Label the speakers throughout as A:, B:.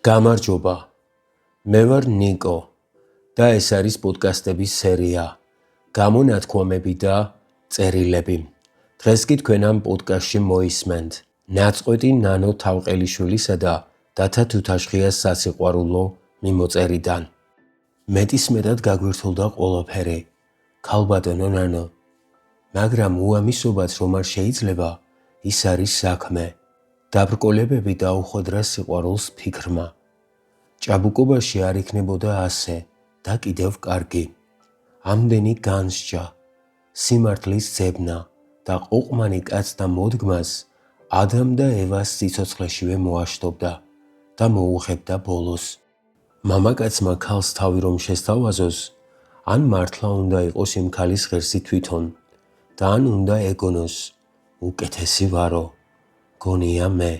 A: გამარჯობა, მე ვარ ნიკო და ეს არის პოდკასტების სერია გამონათქვამები და წერილები. დღეს კი თქვენ ამ პოდკასტში მოისმენთ ნაწყვეტი ნანო თავყელიშვილისა და დათა თუთაშხიას სასიყვარულო მიმოწერიდან. მეტისმეტად გაგვირთულდა ყველაფერი, ქალბატონო ნანო, მაგრამ უამისობაც რომ არ შეიძლება, ის არის საქმე. დაბრკოლებები დაუხვედრა სიყვარულს ფიქრმა. ჭაბუკობაში არ იქნებოდა ასე და კიდევ კარგი. ამდენი განსჯა, სიმართლის ძებნა და ყოყმანი კაცთა მოდგმას ადამ და ევას სიცოცხლეშივე მოაშთობდა და მოუღებდა ბოლოს. მამაკაცმა ქალს თავი რომ შესთავაზოს, ან მართლა უნდა იყოს იმ ქალის ღერსი თვითონ და ან უნდა ეგონოს, უკეთესი ვარო. გონია მე,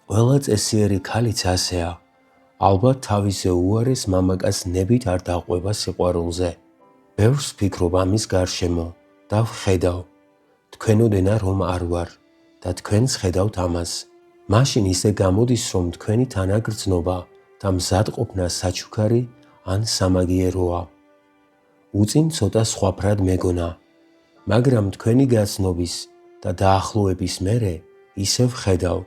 A: ყველა წესიერი ქალიც ასეა, ალბათ თავისზე უარეს მამაკაც ნებით არ დაყვება სიყვარულზე. ბევრს ვფიქრობ ამის გარშემო და ვხედავ, თქვენოდენა რომ არ ვარ და თქვენს ხედავთ ამას. მაშინ ისე გამოდის რომ თქვენი თანაგრძნობა და მზადყოფნა საჩუქარი ან სამაგიეროა. უწინ ცოტა სხვაფრად მეგონა, მაგრამ თქვენი გაცნობის და დაახლოების მერე ისევ ხედავ,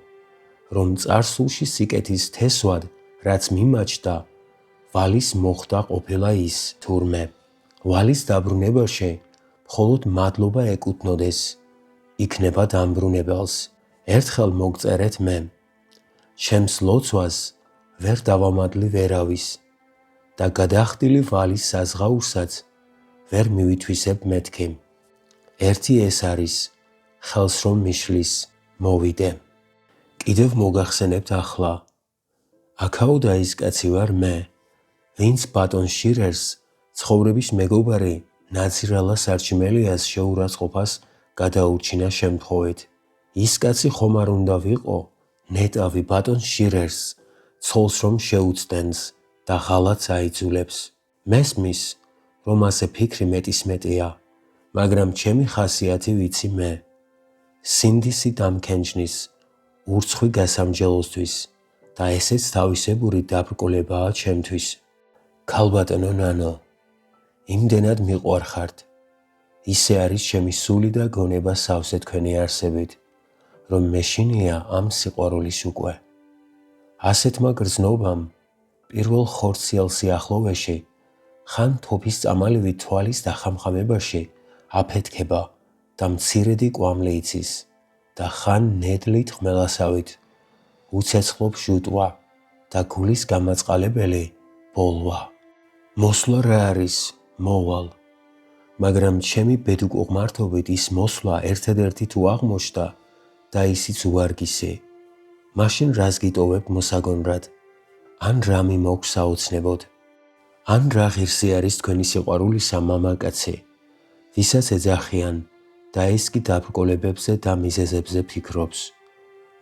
A: რომ წარსულში სიკეთის თესვად, რაც მიმაჩნდა, ვალის მოხდა ყოფილა ის თურმე. ვალის დაბრუნებაში მხოლოდ მადლობა ეკუთვნოდეს, იქნება დამბრუნებელს. ერთხელ მოგწერეთ მე. ჩემს ლოცვას ვერ დავამადლი ვერავის და გადახდილი ვალის საზღაურსაც ვერ მივითვისებ მეთქი. ერთი ეს არის, ხელს რომ მიშლის, მოვიდე. კიდევ მოგახსენებთ ახლა. აქაოდა ის კაცი ვარ მე, ვინც ბატონ შირერს, ცხოვრების მეგობარი ნაძირალა სარჩმელიას შეურაცხყოფას გადაურჩინა შემთხვევით. ის კაცი ხომ არ უნდა ვიყო, ნეტავი ბატონ შირერს, ცოლს რომ შეუცდენს და ღალატს აიძულებს. მესმის, რომ ასე ფიქრი მეტისმეტია, მაგრამ ჩემი ხასიათი ვიცი მე. სინდისი დამქენჯნის, ურცხვი გასამჯელოსთვის და ესეც თავისებური დაბრკოლებაა ჩემთვის. ქალბატონო ნანო, იმდენად მიყვარხართ. ისე არის ჩემი სული და გონება სავსე თქვენი არსებით, რომ მეშინია ამ სიყვარულის უკვე. ასეთმა გრძნობამ პირველ ხორციელ სიახლოვეში ხან თოფის წამალივი თვალის დახამხამებაში აფეთქება და მცირედი კვამლი იცის და ხან ნედლით ხმელასავით უცეცხლო ფშუტვა და გულის გამაწყალებელი ბოლვა. მოსვლა რა არის, მოვალ, მაგრამ ჩემი ბედუკო ღმართობით ის მოსვლა ერთადერთი თუ აღმოჩნდა და ისიც უვარგისი. მაშინ რას გიტოვებ მოსაგონრად, ან რა მიმოქვს საოცნებოდ, ან რა ღირსი არის თქვენი სიყვარულისა მამაკაცი, ვისაც ეძახიან და ეს კი დაბრკოლებებზე და მიზეზებზე ფიქრობს.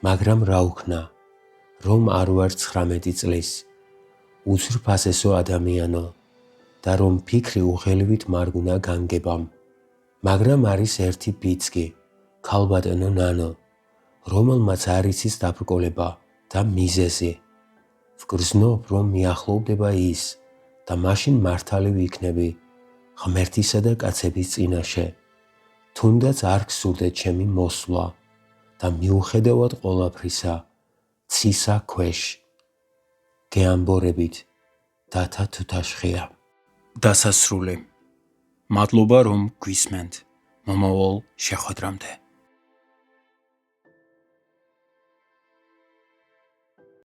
A: მაგრამ რა უქნა, რომ არ ვარ 19 წლის, უცრფასესო ადამიანო და რომ ფიქრი უღელივით მარგუნა განგებამ. მაგრამ არის ერთი ბიძგი, ქალბატონო ნანო, რომელმაც არ იცის დაბრკოლება და მიზეზი. ვგრძნობ, რომ მიახლოვდება ის და მაშინ მართალი ვიქნები ღმერთისა და კაცების წინაშე. თუნდაც არ გსურდეთ ჩემი მოსვლა და მიუხედავად ყველაფრისა, ცისა ქვეშ. გეამბორებით, დათა თუთაშხია. დასასრული. მადლობა რომ გვისმენთ. მომავალ შეხვედრამდე.